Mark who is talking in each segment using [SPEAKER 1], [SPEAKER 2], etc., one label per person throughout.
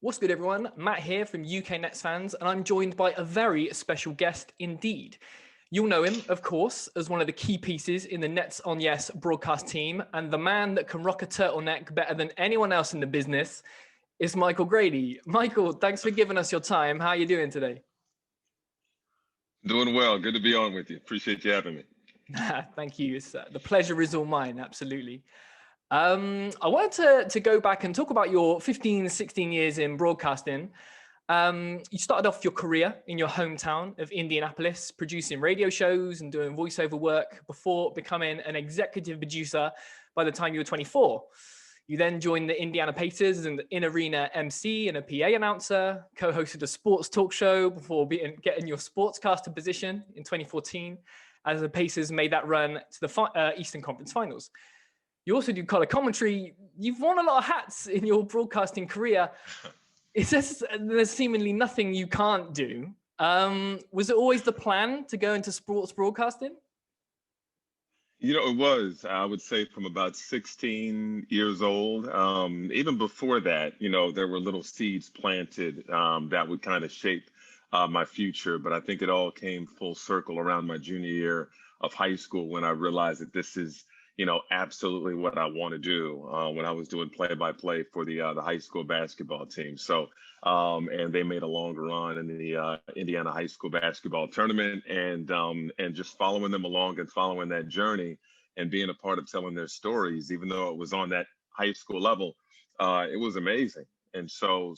[SPEAKER 1] What's good, everyone? Matt here from UK Nets Fans, and I'm joined by a very special guest indeed. You'll know him, of course, as one of the key pieces in the Nets on Yes broadcast team, and the man that can rock a turtleneck better than anyone else in the business is Michael Grady. Michael, thanks for giving us your time. How are you doing today?
[SPEAKER 2] Doing well. Good to be on with you. Appreciate you having me.
[SPEAKER 1] Thank you. The pleasure is all mine, absolutely. I wanted to go back and talk about your 15, 16 years in broadcasting. You started off your career in your hometown of Indianapolis, producing radio shows and doing voiceover work before becoming an executive producer by the time you were 24. You then joined the Indiana Pacers as an in-arena MC and a PA announcer, co-hosted a sports talk show before getting your sportscaster position in 2014 as the Pacers made that run to the Eastern Conference Finals. You also do color commentary. You've worn a lot of hats in your broadcasting career. There's seemingly nothing you can't do. Was it always the plan to go into sports broadcasting?
[SPEAKER 2] It was, I would say, from about 16 years old. Even before that, there were little seeds planted that would kind of shape my future. But I think it all came full circle around my junior year of high school when I realized that this is, absolutely what I want to do when I was doing play-by-play for the high school basketball team. So, and they made a long run in the Indiana high school basketball tournament, and just following them along and following that journey and being a part of telling their stories, even though it was on that high school level, it was amazing. And so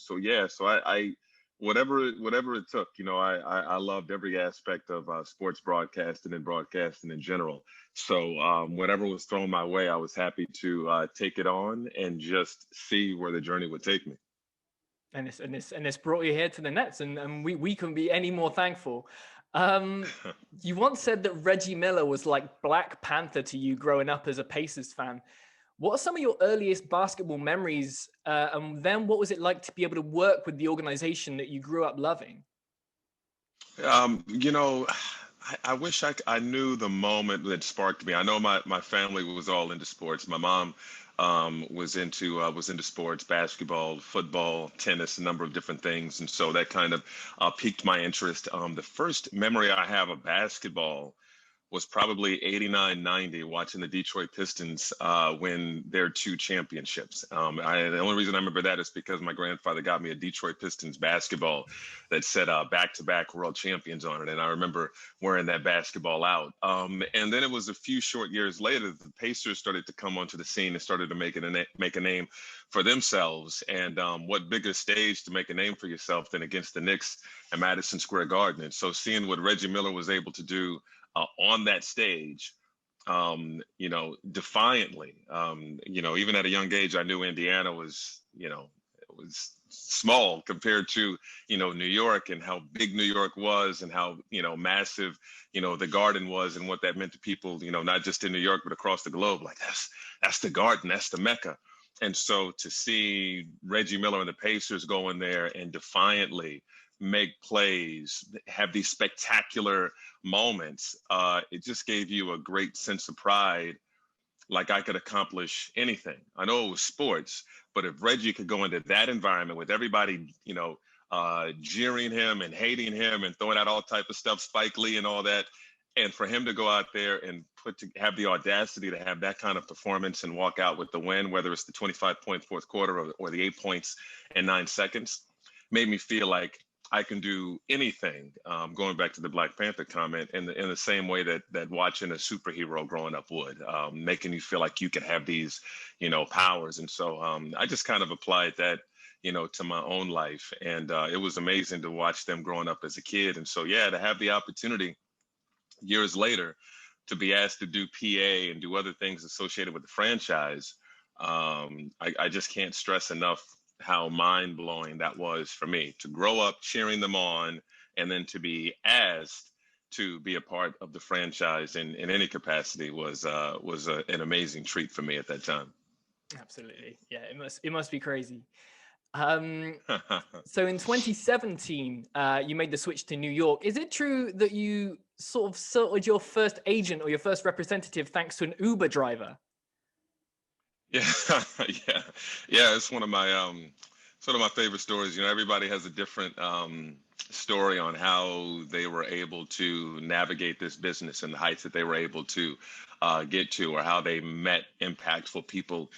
[SPEAKER 2] whatever it took, I loved every aspect of sports broadcasting and broadcasting in general. So whatever was thrown my way, I was happy to take it on and just see where the journey would take me.
[SPEAKER 1] And this brought you here to the Nets, and we couldn't be any more thankful. You once said that Reggie Miller was like Black Panther to you growing up as a Pacers fan. What are some of your earliest basketball memories? And then what was it like to be able to work with the organization that you grew up loving?
[SPEAKER 2] Um, you know, I wish I knew the moment that sparked me. I know my family was all into sports. My mom was into sports, basketball, football, tennis, a number of different things, and so that kind of piqued my interest. The first memory I have of basketball was probably 89, 90, watching the Detroit Pistons win their two championships. The only reason I remember that is because my grandfather got me a Detroit Pistons basketball that said back-to-back world champions on it. And I remember wearing that basketball out. And then it was a few short years later, the Pacers started to come onto the scene and started to make a name for themselves. And what bigger stage to make a name for yourself than against the Knicks at Madison Square Garden. And so seeing what Reggie Miller was able to do on that stage, defiantly. Even at a young age, I knew Indiana was, it was small compared to, New York and how big New York was and how, massive, the Garden was and what that meant to people, not just in New York, but across the globe. Like that's the Garden, that's the Mecca. And so to see Reggie Miller and the Pacers go in there and defiantly make plays, have these spectacular moments, it just gave you a great sense of pride, like I could accomplish anything. I know it was sports, but if Reggie could go into that environment with everybody, jeering him and hating him and throwing out all type of stuff, Spike Lee and all that, and for him to go out there and have the audacity to have that kind of performance and walk out with the win, whether it's the 25-point fourth quarter or the 8 points in 9 seconds, made me feel like I can do anything. Going back to the Black Panther comment, in the same way that watching a superhero growing up would, making you feel like you can have these, powers. And so I just kind of applied that, to my own life, and it was amazing to watch them growing up as a kid. And so yeah, to have the opportunity years later to be asked to do PA and do other things associated with the franchise, I just can't stress enough how mind blowing that was for me to grow up cheering them on and then to be asked to be a part of the franchise in any capacity was an amazing treat for me at that time.
[SPEAKER 1] Absolutely. Yeah, it must be crazy. So in 2017, you made the switch to New York. Is it true that you sort of sorted your first agent or your first representative thanks to an Uber driver?
[SPEAKER 2] Yeah, yeah, yeah. It's one of my Sort of my favorite stories. You know, everybody has a different story on how they were able to navigate this business and the heights that they were able to get to, or how they met impactful people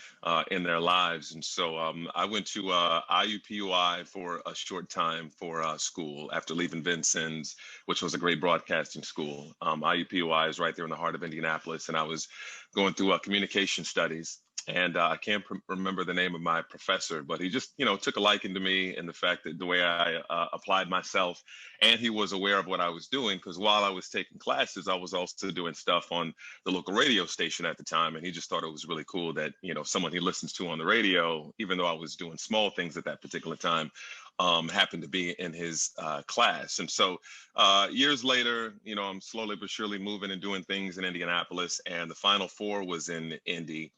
[SPEAKER 2] in their lives. And so I went to IUPUI for a short time for school after leaving Vincennes, which was a great broadcasting school. IUPUI is right there in the heart of Indianapolis, and I was going through communication studies. And I can't remember the name of my professor, but he just, you know, took a liking to me and the fact that the way I applied myself, and he was aware of what I was doing, because while I was taking classes, I was also doing stuff on the local radio station at the time, and he just thought it was really cool that, you know, someone he listens to on the radio, even though I was doing small things at that particular time, happened to be in his class. And so years later, you know, I'm slowly but surely moving and doing things in Indianapolis, and the Final Four was in Indy.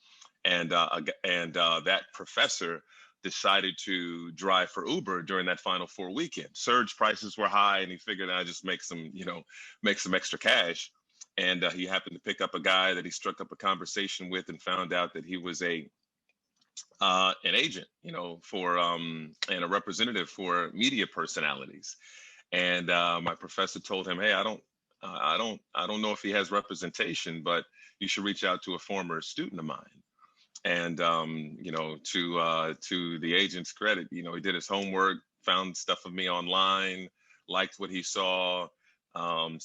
[SPEAKER 2] And that professor decided to drive for Uber during that Final Four weekend. Surge prices were high, and he figured I'd just make some, you know, make some extra cash. And he happened to pick up a guy that he struck up a conversation with, and found out that he was an agent, you know, for and a representative for media personalities. And my professor told him, "Hey, I don't know if he has representation, but you should reach out to a former student of mine." And you know, to the agent's credit, you know, he did his homework, found stuff of me online, liked what he saw, found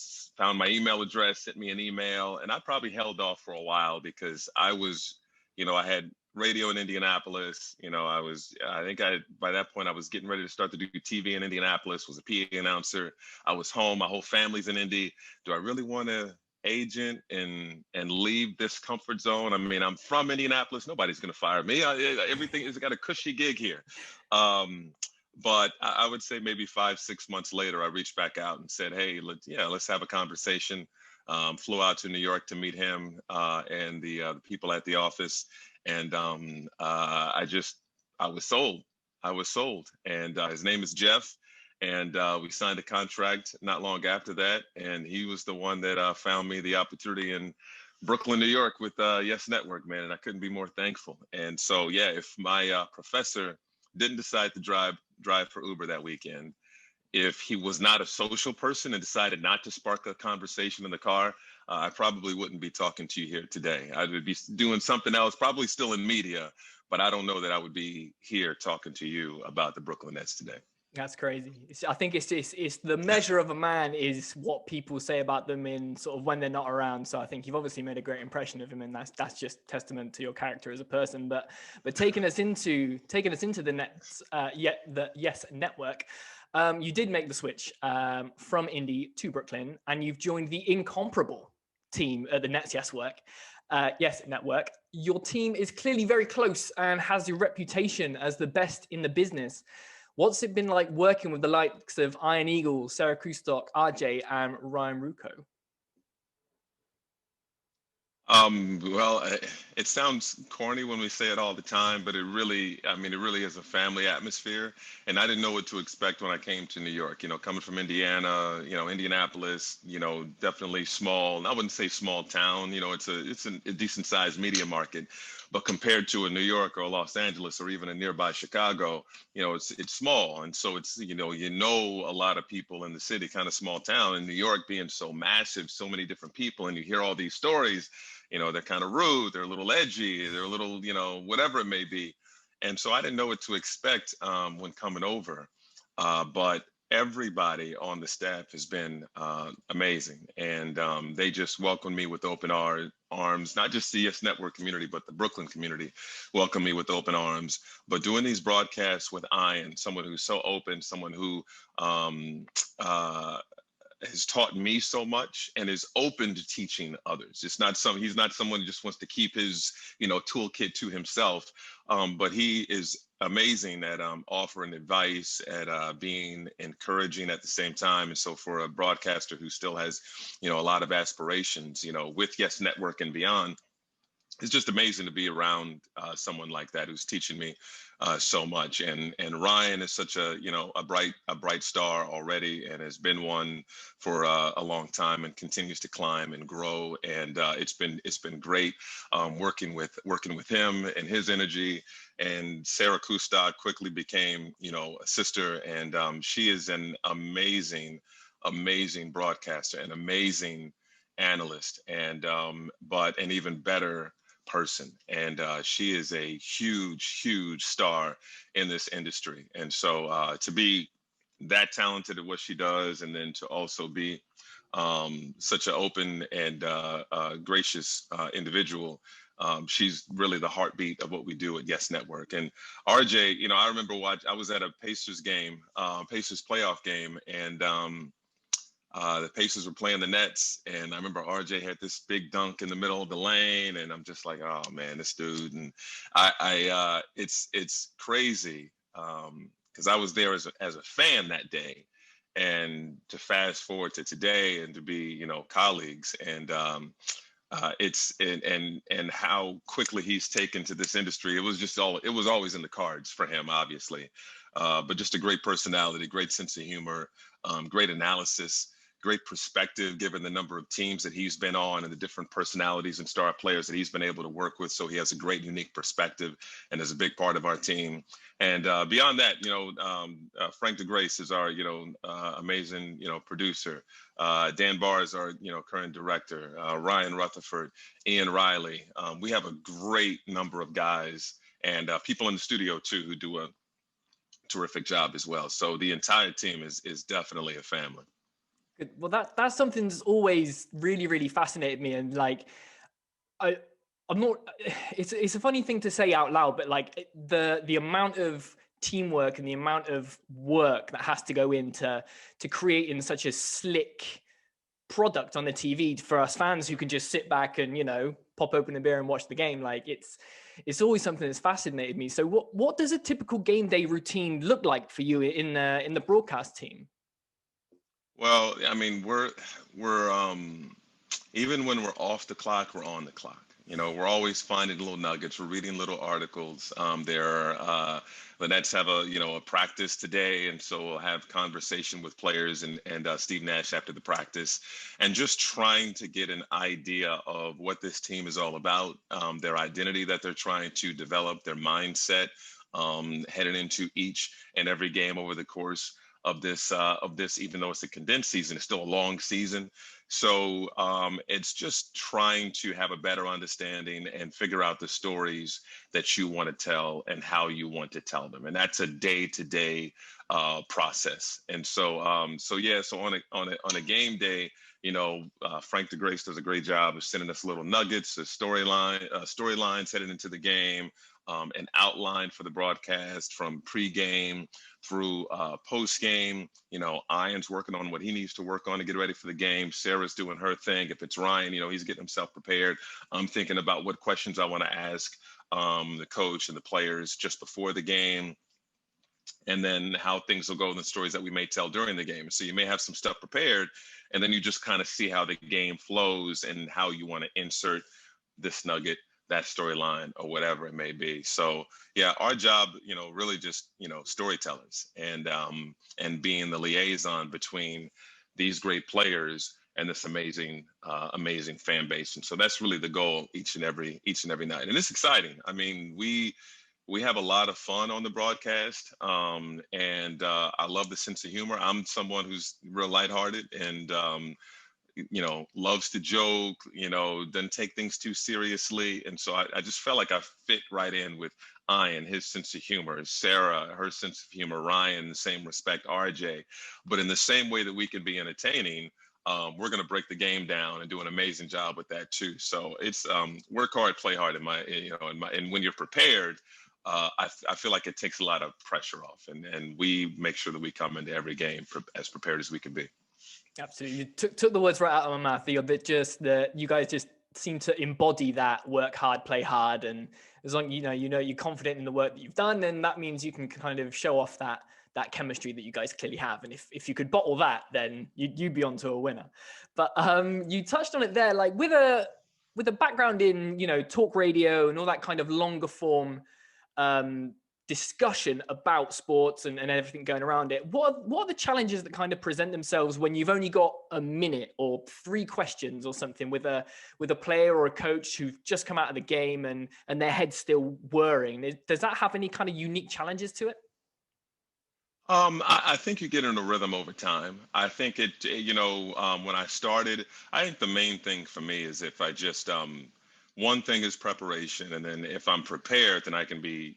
[SPEAKER 2] my email address, sent me an email, and I probably held off for a while because I was, you know, I had radio in Indianapolis. You know, I think by that point I was getting ready to start to do TV in Indianapolis, was a PA announcer. I was home, my whole family's in Indy. Do I really want to agent and leave this comfort zone? I mean, I'm from Indianapolis. Nobody's going to fire me. Everything has got a cushy gig here. But I would say maybe 5-6 months later, I reached back out and said, "Hey, let's have a conversation." Flew out to New York to meet him and the people at the office, and I was sold. I was sold, and his name is Jeff. And we signed a contract not long after that. And he was the one that found me the opportunity in Brooklyn, New York with Yes Network, man. And I couldn't be more thankful. And so, yeah, if my professor didn't decide to drive for Uber that weekend, if he was not a social person and decided not to spark a conversation in the car, I probably wouldn't be talking to you here today. I would be doing something else, probably still in media, but I don't know that I would be here talking to you about the Brooklyn Nets today.
[SPEAKER 1] That's crazy. I think it's the measure of a man is what people say about them in sort of when they're not around. So I think you've obviously made a great impression of him, and that's just testament to your character as a person. But taking us into the Nets, the Yes Network, you did make the switch from Indy to Brooklyn, and you've joined the incomparable team at the Nets Yes Network. Your team is clearly very close and has a reputation as the best in the business. What's it been like working with the likes of Iron Eagle, Sarah Kustok, RJ, and Ryan Ruocco?
[SPEAKER 2] Well, it sounds corny when we say it all the time, but it really is a family atmosphere. And I didn't know what to expect when I came to New York. You know, coming from Indiana, you know, Indianapolis, you know, definitely small. And I wouldn't say small town. You know, it's a decent sized media market, but compared to a New York or a Los Angeles or even a nearby Chicago, you know, it's small. And so it's, you know a lot of people in the city, kind of small town. In New York being so massive, so many different people, and you hear all these stories. You know, they're kind of rude, they're a little edgy, they're a little, you know, whatever it may be. And so I didn't know what to expect when coming over. But everybody on the staff has been amazing. And they just welcomed me with open arms, not just the Yes Network community, but the Brooklyn community welcomed me with open arms. But doing these broadcasts with Ian, someone who's so open, someone who has taught me so much and is open to teaching others. He's not someone who just wants to keep his, you know, toolkit to himself. But he is amazing at offering advice, at being encouraging at the same time. And so for a broadcaster who still has, you know, a lot of aspirations, you know, with Yes Network and beyond, it's just amazing to be around someone like that who's teaching me so much. And Ryan is such a a bright star already, and has been one for a long time, and continues to climb and grow. And it's been great working with him and his energy. And Sarah Kustok quickly became a sister, and she is an amazing broadcaster, an amazing analyst, and but an even better person. And she is a huge star in this industry. And so to be that talented at what she does, and then to also be such an open and gracious individual. She's really the heartbeat of what we do at Yes Network. And RJ, I remember I was at a Pacers game, Pacers playoff game, and the Pacers were playing the Nets, and I remember RJ had this big dunk in the middle of the lane, and I'm just like, oh man, this dude. And it's crazy because I was there as a fan that day, and to fast forward to today and to be colleagues, and it's and how quickly he's taken to this industry. It was always in the cards for him, obviously, but just a great personality, great sense of humor, great analysis, great perspective given the number of teams that he's been on and the different personalities and star players that he's been able to work with. So he has a great, unique perspective and is a big part of our team. And beyond that, Frank DeGrace is our, amazing, producer. Dan Barr is our, current director. Ryan Rutherford, Ian Riley. We have a great number of guys and people in the studio too who do a terrific job as well. So the entire team is definitely a family.
[SPEAKER 1] Good. Well, that's something that's always really fascinated me, and like I'm not. It's a funny thing to say out loud, but like the amount of teamwork and the amount of work that has to go into creating such a slick product on the TV for us fans who can just sit back and pop open a beer and watch the game. Like it's always something that's fascinated me. So what does a typical game day routine look like for you in the broadcast team?
[SPEAKER 2] Well, I mean, we're even when we're off the clock, we're on the clock. We're always finding little nuggets. We're reading little articles. The Nets have a practice today, and so we'll have conversation with players and Steve Nash after the practice, and just trying to get an idea of what this team is all about, their identity that they're trying to develop, their mindset, heading into each and every game over the course of this, even though it's a condensed season, it's still a long season. So it's just trying to have a better understanding and figure out the stories that you want to tell and how you want to tell them. And that's a day-to-day process. And so, so on a game day, Frank DeGrace does a great job of sending us little nuggets, storylines headed into the game, an outline for the broadcast from pregame through post-game. Ian's working on what he needs to work on to get ready for the game. Sarah's doing her thing. If it's Ryan, he's getting himself prepared. I'm thinking about what questions I want to ask the coach and the players just before the game, and then how things will go in the stories that we may tell during the game. So you may have some stuff prepared, and then you just kind of see how the game flows and how you want to insert this nugget, that storyline, or whatever it may be. So yeah, our job, really just, storytellers, and being the liaison between these great players and this amazing fan base. And so that's really the goal each and every night. And it's exciting. I mean, we have a lot of fun on the broadcast, and I love the sense of humor. I'm someone who's real lighthearted and loves to joke, doesn't take things too seriously. And so I just felt like I fit right in with Ian, his sense of humor, Sarah, her sense of humor, Ryan, the same respect, RJ. But in the same way that we can be entertaining, we're going to break the game down and do an amazing job with that too. So it's work hard, play hard. And when you're prepared, I feel like it takes a lot of pressure off, and we make sure that we come into every game as prepared as we can be.
[SPEAKER 1] Absolutely. You took the words right out of my mouth. You guys just seem to embody that work hard, play hard. And as long as you're confident in the work that you've done, then that means you can kind of show off that chemistry that you guys clearly have. And if you could bottle that, then you'd be onto a winner. But you touched on it there, like with with a background in, talk radio and all that kind of longer form discussion about sports and everything going around it, what are the challenges that kind of present themselves when you've only got a minute or 3 questions or something with a player or a coach who've just come out of the game and their head's still whirring? Does that have any kind of unique challenges to it?
[SPEAKER 2] I think you get in a rhythm over time. I think when I started, I think the main thing for me is if I just, one thing is preparation. And then if I'm prepared, then I can be,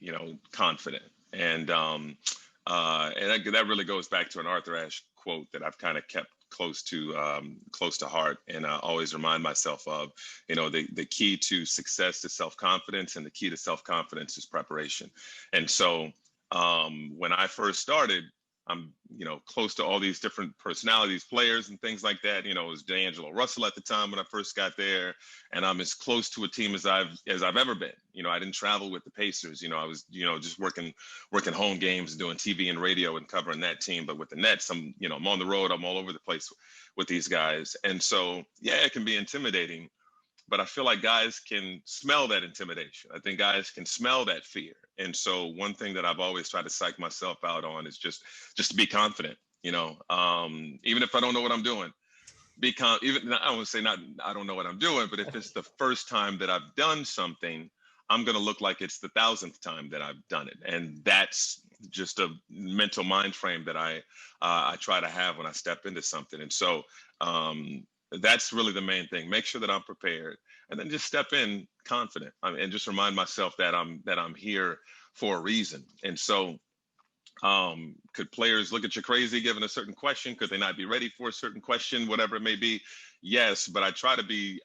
[SPEAKER 2] confident. And that really goes back to an Arthur Ashe quote that I've kind of kept close to heart, and I always remind myself of, the key to success is self-confidence, and the key to self-confidence is preparation. And so when I first started, I'm, close to all these different personalities, players and things like that. It was D'Angelo Russell at the time when I first got there, and I'm as close to a team as I've ever been. I didn't travel with the Pacers. I was, just working home games and doing TV and radio and covering that team. But with the Nets, I'm on the road. I'm all over the place with these guys. And so, yeah, it can be intimidating, but I feel like guys can smell that intimidation. I think guys can smell that fear. And so one thing that I've always tried to psych myself out on is just to be confident, even if I don't know what I'm doing. Even I would say not, I don't know what I'm doing, but if it's the first time that I've done something, I'm going to look like it's the 1,000th time that I've done it. And that's just a mental mind frame that I try to have when I step into something. And so, that's really the main thing. Make sure that I'm prepared, and then just step in confident, and just remind myself that I'm here for a reason. And so, could players look at you crazy given a certain question? Could they not be ready for a certain question, whatever it may be? Yes, but I try to be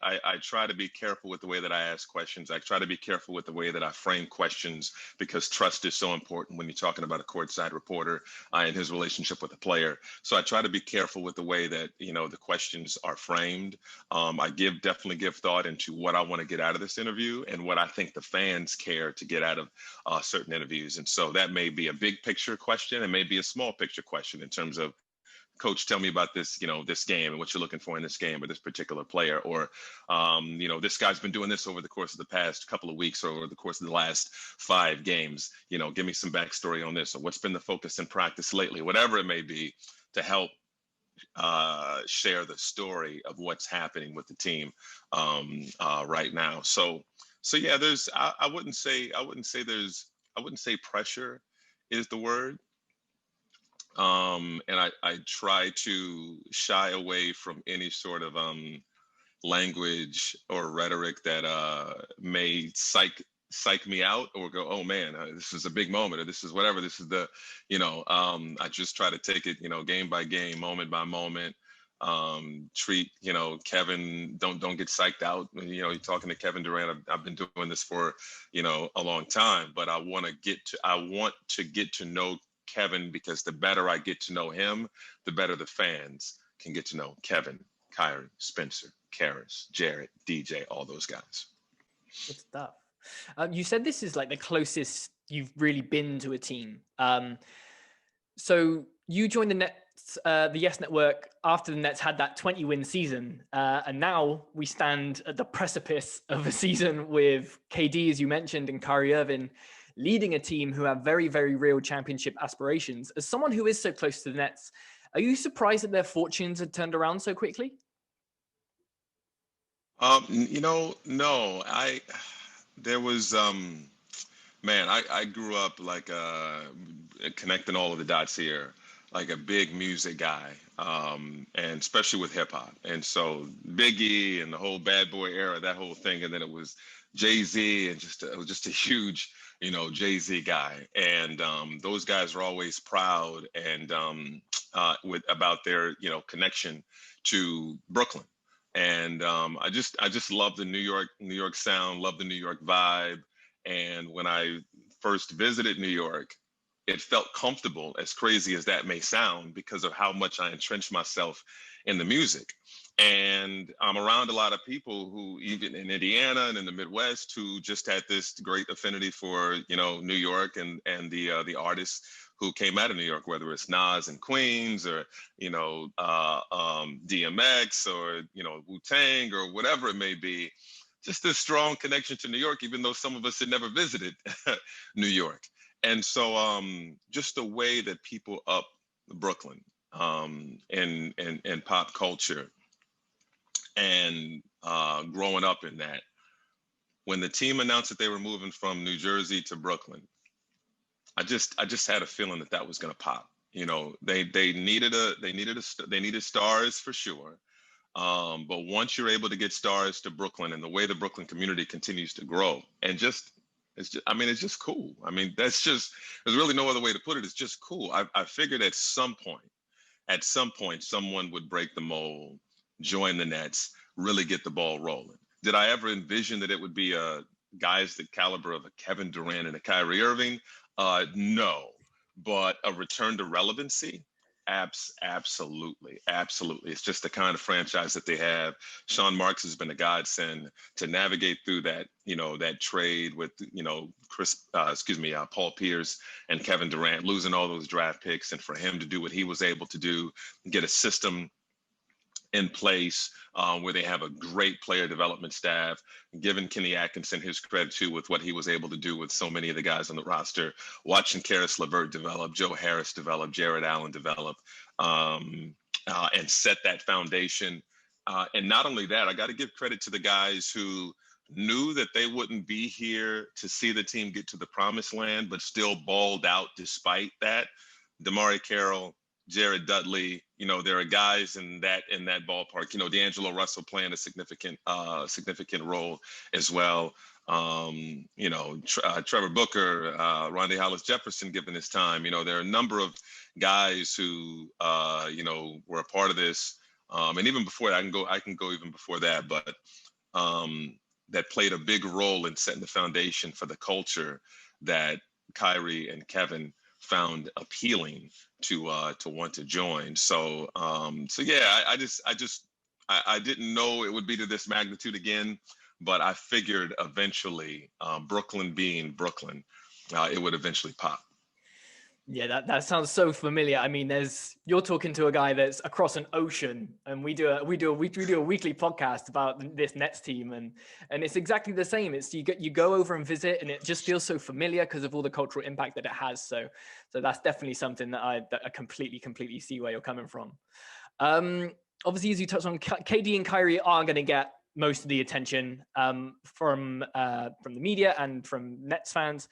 [SPEAKER 2] careful with the way that I ask questions. I try to be careful with the way that I frame questions, because trust is so important when you're talking about a courtside reporter and his relationship with a player. So I try to be careful with the way that, the questions are framed. I definitely give thought into what I want to get out of this interview and what I think the fans care to get out of certain interviews. And so that may be a big picture question and maybe a small picture question in terms of, Coach, tell me about this, this game and what you're looking for in this game or this particular player, or, this guy's been doing this over the course of the past couple of weeks or over the course of the last 5 games. Give me some backstory on this, or what's been the focus in practice lately, whatever it may be, to help share the story of what's happening with the team right now. So yeah, I wouldn't say pressure is the word. And I try to shy away from any sort of language or rhetoric that may psych me out or go, oh man, this is a big moment, or this is whatever. This is the, I just try to take it, game by game, moment by moment. Treat, Kevin, don't get psyched out. You're talking to Kevin Durant. I've been doing this for, a long time, but I want to get to know Kevin, because the better I get to know him, the better the fans can get to know Kevin, Kyrie, Spencer, Karis, Jared, DJ, all those guys.
[SPEAKER 1] Good stuff. You said this is like the closest you've really been to a team. So you joined the Nets, the Yes Network, after the Nets had that 20-win season. And now we stand at the precipice of a season with KD, as you mentioned, and Kyrie Irving leading a team who have very, very real championship aspirations. As someone who is so close to the Nets, are you surprised that their fortunes had turned around so quickly?
[SPEAKER 2] No. There was, man, I grew up like connecting all of the dots here, like a big music guy, and especially with hip hop. And so Biggie and the whole Bad Boy era, that whole thing, and then it was Jay-Z, and it was just a huge, Jay-Z guy. And those guys are always proud and about their, connection to Brooklyn. And I just love the New York sound, love the New York vibe. And when I first visited New York, it felt comfortable, as crazy as that may sound, because of how much I entrenched myself in the music. And I'm around a lot of people who, even in Indiana and in the Midwest, who just had this great affinity for, New York and the artists who came out of New York, whether it's Nas and Queens, or, DMX, or, Wu-Tang, or whatever it may be. just a strong connection to New York, even though some of us had never visited New York. And so just the way that people up Brooklyn and pop culture and growing up in that, when the team announced that they were moving from New Jersey to Brooklyn, I just had a feeling that that was going to pop. You know, they needed stars for sure. But once you're able to get stars to Brooklyn and the way the Brooklyn community continues to grow, and it's just cool. I mean, there's really no other way to put it. It's just cool. I figured at some point, someone would break the mold, join the Nets, really get the ball rolling. Did I ever envision that it would be guys the caliber of a Kevin Durant and a Kyrie Irving? No, but a return to relevancy. Absolutely. It's just the kind of franchise that they have. Sean Marks has been a godsend to navigate through that, that trade with, Paul Pierce and Kevin Durant, losing all those draft picks, and for him to do what he was able to do, get a system in place where they have a great player development staff, giving Kenny Atkinson his credit too with what he was able to do with so many of the guys on the roster, watching Karis LeVert develop, Joe Harris develop, Jared Allen develop, and set that foundation. And not only that, I got to give credit to the guys who knew that they wouldn't be here to see the team get to the promised land, but still balled out despite that. DeMarre Carroll, Jared Dudley, there are guys in that ballpark. D'Angelo Russell playing a significant role as well. Trevor Booker, Rondae Hollis Jefferson given his time. There are a number of guys who were a part of this, and even before that, I can go even before that, but that played a big role in setting the foundation for the culture that Kyrie and Kevin found appealing to want to join. So yeah, I didn't know it would be to this magnitude again, but I figured eventually, Brooklyn being Brooklyn, it would eventually pop.
[SPEAKER 1] Yeah, that sounds so familiar. I mean, you're talking to a guy that's across an ocean, and we do a weekly podcast about this Nets team, and it's exactly the same. It's you go over and visit, and it just feels so familiar because of all the cultural impact that it has. So that's definitely something that I completely see where you're coming from. Obviously, as you touched on, KD and Kyrie are going to get most of the attention from the media and from Nets fans,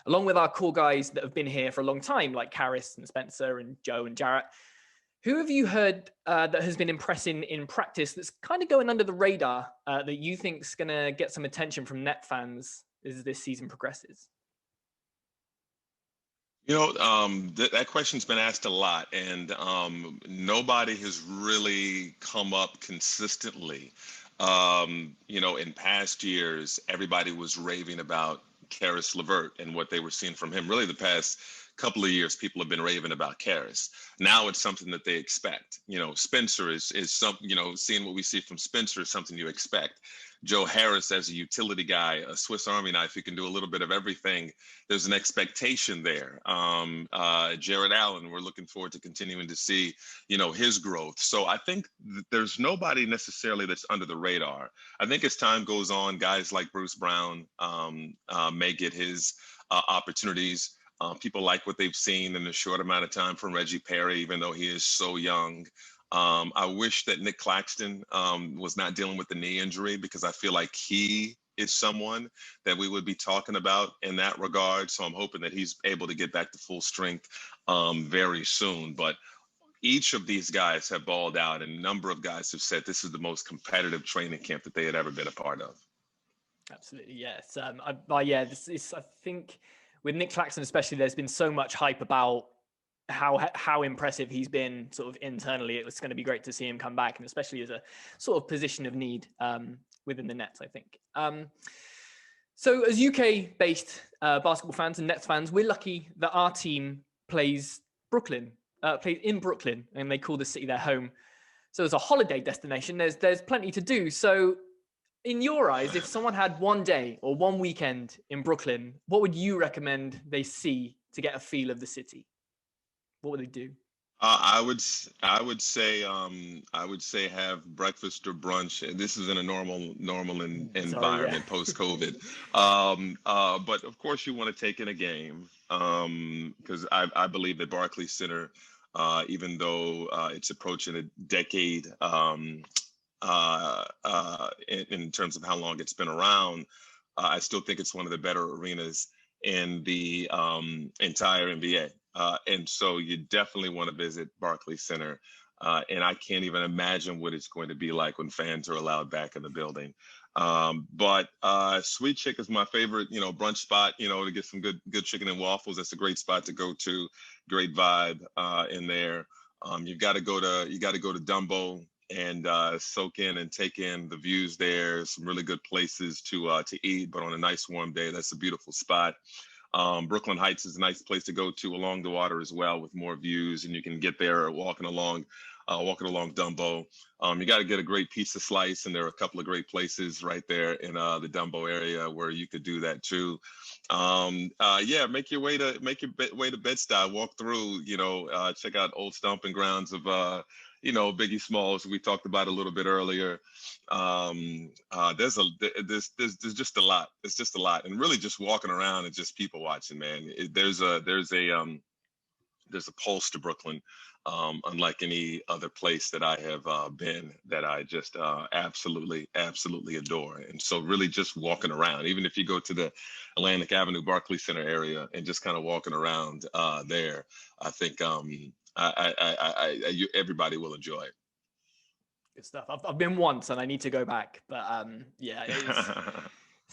[SPEAKER 1] along with our core guys that have been here for a long time, like Karis and Spencer and Joe and Jarrett. Who have you heard that has been impressing in practice that's kind of going under the radar that you think is going to get some attention from Net fans as this season progresses?
[SPEAKER 2] That question's been asked a lot, and nobody has really come up consistently. In past years, everybody was raving about Karis LeVert and what they were seeing from him. Really, the past couple of years, people have been raving about Karis. Now it's something that they expect. Spencer is something, seeing what we see from Spencer is something you expect. Joe Harris as a utility guy, a Swiss Army knife, who can do a little bit of everything. There's an expectation there. Jared Allen, we're looking forward to continuing to see, his growth. So I think there's nobody necessarily that's under the radar. I think as time goes on, guys like Bruce Brown may get his opportunities. People like what they've seen in a short amount of time from Reggie Perry, even though he is so young. I wish that Nick Claxton was not dealing with the knee injury, because I feel like he is someone that we would be talking about in that regard. So I'm hoping that he's able to get back to full strength very soon. But each of these guys have balled out, and a number of guys have said this is the most competitive training camp that they had ever been a part of.
[SPEAKER 1] Absolutely, yes. I think with Nick Claxton especially, there's been so much hype about how impressive he's been sort of internally. It was going to be great to see him come back, and especially as a sort of position of need within the Nets, I think. So as UK-based basketball fans and Nets fans, we're lucky that our team plays in Brooklyn, and they call the city their home. So as a holiday destination, there's plenty to do. So in your eyes, if someone had one day or one weekend in Brooklyn, what would you recommend they see to get a feel of the city? What would they do?
[SPEAKER 2] I would say have breakfast or brunch. This is in a normal
[SPEAKER 1] Sorry, yeah.
[SPEAKER 2] environment post COVID. But of course you want to take in a game, because I believe that Barclays Center, even though it's approaching a decade, in terms of how long it's been around, I still think it's one of the better arenas in the entire NBA. And so you definitely want to visit Barclays Center. And I can't even imagine what it's going to be like when fans are allowed back in the building. But Sweet Chick is my favorite, brunch spot, to get some good chicken and waffles. That's a great spot to go to. Great vibe in there. You got to go to Dumbo and soak in and take in the views there. Some really good places to eat, but on a nice warm day, that's a beautiful spot. Brooklyn Heights is a nice place to go to along the water as well, with more views, and you can get there walking along Dumbo. You got to get a great pizza slice, and there are a couple of great places right there in the Dumbo area where you could do that too. Yeah, make your way to Bed-Stuy. Walk through, check out old stomping grounds of Biggie Smalls. We talked about a little bit earlier. There's just a lot. It's just a lot, and really just walking around and just people watching, man. There's a pulse to Brooklyn, unlike any other place that I have been, that I just absolutely adore. And so really just walking around, even if you go to the Atlantic Avenue Barclays Center area and just kind of walking around there, I think everybody will enjoy it.
[SPEAKER 1] Good stuff. I've been once and I need to go back, but yeah,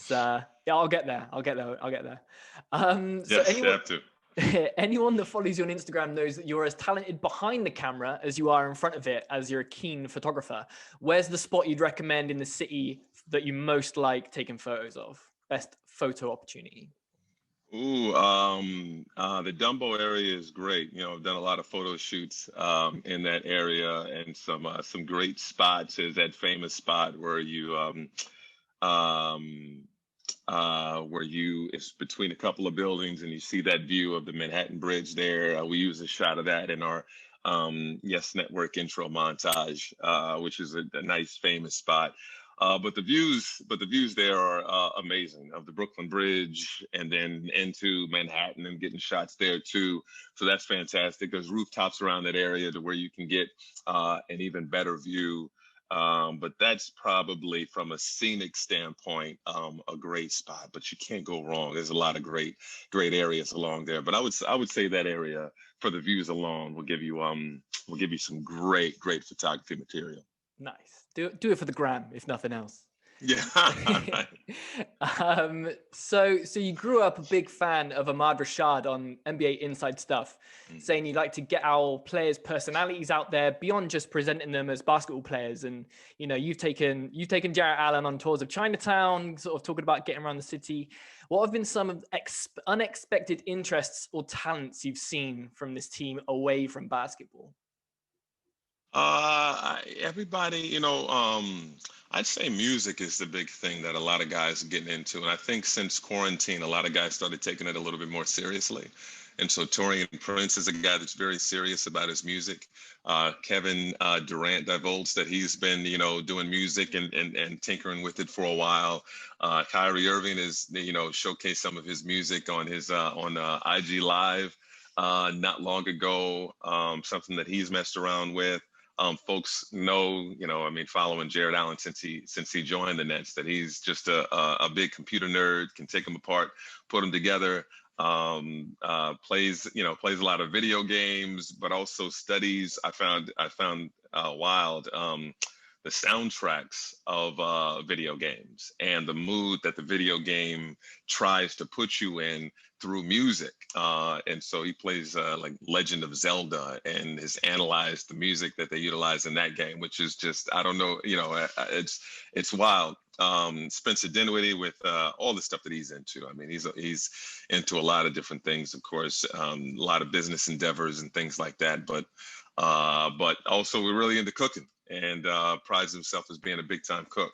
[SPEAKER 1] yeah, I'll get there. So
[SPEAKER 2] yes, you have to.
[SPEAKER 1] Anyone that follows you on Instagram knows that you're as talented behind the camera as you are in front of it, as you're a keen photographer. Where's the spot you'd recommend in the city that you most like taking photos of? Best photo opportunity?
[SPEAKER 2] Ooh, the Dumbo area is great. I've done a lot of photo shoots in that area, and some great spots. Is that famous spot where it's between a couple of buildings and you see that view of the Manhattan Bridge there. We use a shot of that in our Yes Network intro montage, which is a nice famous spot. But the views there are amazing, of the Brooklyn Bridge and then into Manhattan, and getting shots there too. So that's fantastic. There's rooftops around that area to where you can get an even better view. But that's probably, from a scenic standpoint, a great spot. But you can't go wrong. There's a lot of great areas along there. But I would say that area, for the views alone, will give you some great photography material.
[SPEAKER 1] Nice. Do it for the gram, if nothing else.
[SPEAKER 2] Yeah.
[SPEAKER 1] So you grew up a big fan of Ahmad Rashad on NBA Inside Stuff, saying you like to get our players' personalities out there beyond just presenting them as basketball players. And you've taken Jarrett Allen on tours of Chinatown, sort of talking about getting around the city. What have been some of unexpected interests or talents you've seen from this team away from basketball?
[SPEAKER 2] Everybody, I'd say music is the big thing that a lot of guys are getting into. And I think since quarantine, a lot of guys started taking it a little bit more seriously. And so Torian Prince is a guy that's very serious about his music. Kevin Durant divulged that he's been, doing music and tinkering with it for a while. Kyrie Irving is, showcased some of his music on his on IG Live not long ago, something that he's messed around with. Folks know, following Jarrett Allen since he joined the Nets, that he's just a big computer nerd, can take them apart, put them together. Plays a lot of video games, but also studies. I found wild the soundtracks of video games and the mood that the video game tries to put you in through music. And so he plays like Legend of Zelda, and has analyzed the music that they utilize in that game, which is just, I don't know, it's wild. Spencer Dinwiddie with all the stuff that he's into. I mean, he's into a lot of different things, of course, a lot of business endeavors and things like that. But also we're really into cooking, and prides himself as being a big time cook.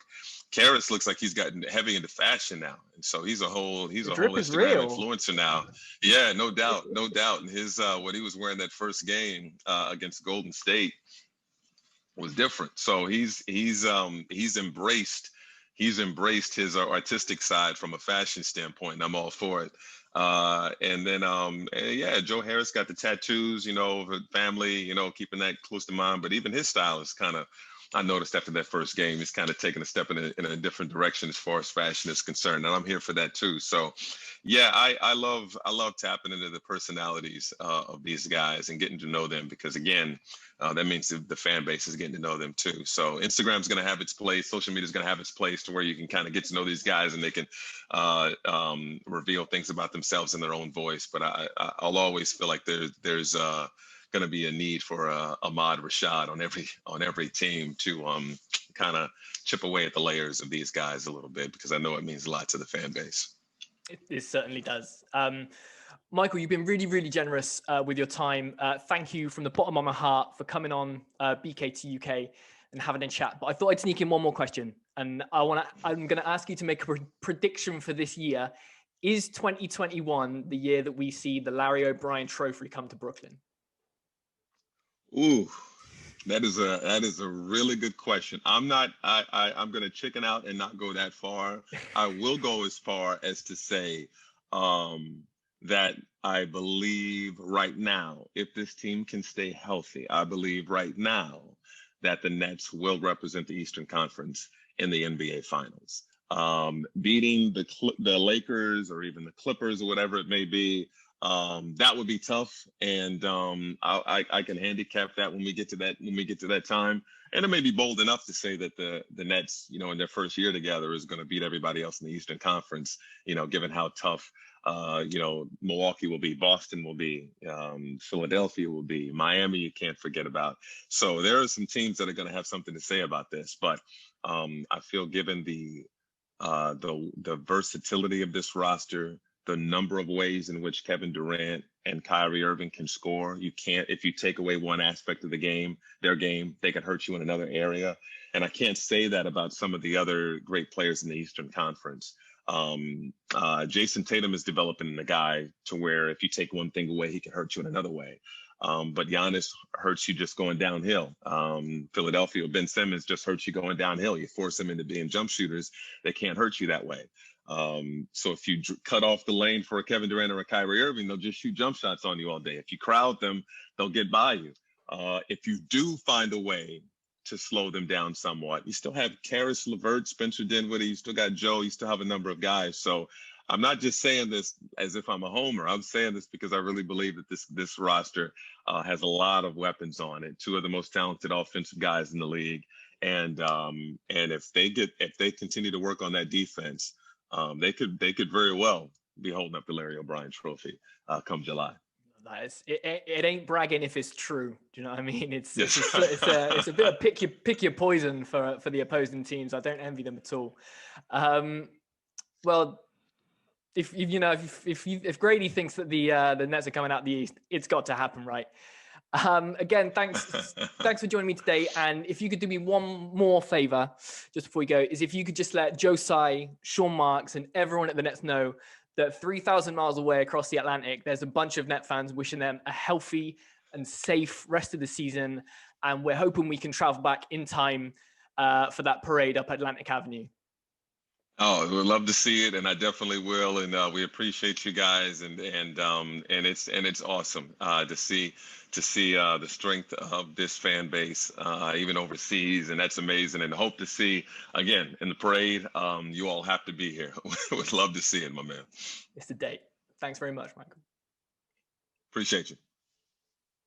[SPEAKER 2] Karis looks like he's gotten heavy into fashion now, and so he's a whole Instagram influencer now. Yeah, no doubt, no doubt. And his what he was wearing that first game against Golden State was different. So he's embraced his artistic side from a fashion standpoint, and I'm all for it. And then yeah, Joe Harris got the tattoos, family, keeping that close to mind. But even his style is kind of, I noticed after that first game, he's kind of taking a step in a different direction as far as fashion is concerned, and I'm here for that too. So, yeah, I love tapping into the personalities of these guys and getting to know them, because again, that means the fan base is getting to know them too. So Instagram's going to have its place, social media is going to have its place, to where you can kind of get to know these guys and they can reveal things about themselves in their own voice. But I'll always feel like there's going to be a need for Ahmad Rashad on every team to kind of chip away at the layers of these guys a little bit, because I know it means a lot to the fan base.
[SPEAKER 1] It certainly does. Michael, you've been really, really generous with your time. Thank you from the bottom of my heart for coming on BKT UK and having a chat. But I thought I'd sneak in one more question, and I'm going to ask you to make a prediction for this year. Is 2021 the year that we see the Larry O'Brien Trophy come to Brooklyn?
[SPEAKER 2] Ooh, that is a really good question. I'm going to chicken out and not go that far. I will go as far as to say that I believe right now, if this team can stay healthy, I believe right now that the Nets will represent the Eastern Conference in the NBA Finals. Beating the Lakers or even the Clippers or whatever it may be, that would be tough, and I can handicap that when we get to that time. And it may be bold enough to say that the Nets, in their first year together, is going to beat everybody else in the Eastern Conference. Given how tough Milwaukee will be, Boston will be, Philadelphia will be, Miami you can't forget about. So there are some teams that are going to have something to say about this. But I feel, given the versatility of this roster, the number of ways in which Kevin Durant and Kyrie Irving can score, if you take away one aspect of their game, they can hurt you in another area. And I can't say that about some of the other great players in the Eastern Conference. Jason Tatum is developing a guy to where if you take one thing away, he can hurt you in another way. But Giannis hurts you just going downhill. Philadelphia, Ben Simmons just hurts you going downhill. You force them into being jump shooters, they can't hurt you that way. So if you cut off the lane for a Kevin Durant or a Kyrie Irving, they'll just shoot jump shots on you all day. If you crowd them, they'll get by you. If you do find a way to slow them down somewhat, you still have Karis LeVert, Spencer Dinwiddie, you still got Joe, you still have a number of guys. So I'm not just saying this as if I'm a homer. I'm saying this because I really believe that this roster has a lot of weapons on it. Two of the most talented offensive guys in the league. And if they continue to work on that defense, they could very well be holding up the Larry O'Brien Trophy come July.
[SPEAKER 1] It ain't bragging if it's true. Do you know what I mean? It's a bit of pick your poison for the opposing teams. I don't envy them at all. Well, if Grady thinks that the Nets are coming out the East, it's got to happen, right? Again, thanks for joining me today. And if you could do me one more favor just before we go, is if you could just let Joe Tsai, Sean Marks, and everyone at the Nets know that 3,000 miles away across the Atlantic, there's a bunch of Net fans wishing them a healthy and safe rest of the season. And we're hoping we can travel back in time for that parade up Atlantic Avenue.
[SPEAKER 2] Oh, we'd love to see it, and I definitely will. And we appreciate you guys, and it's awesome to see the strength of this fan base, even overseas, and that's amazing. And hope to see again in the parade. You all have to be here. Would love to see it, my man.
[SPEAKER 1] It's the date. Thanks very much, Michael.
[SPEAKER 2] Appreciate you.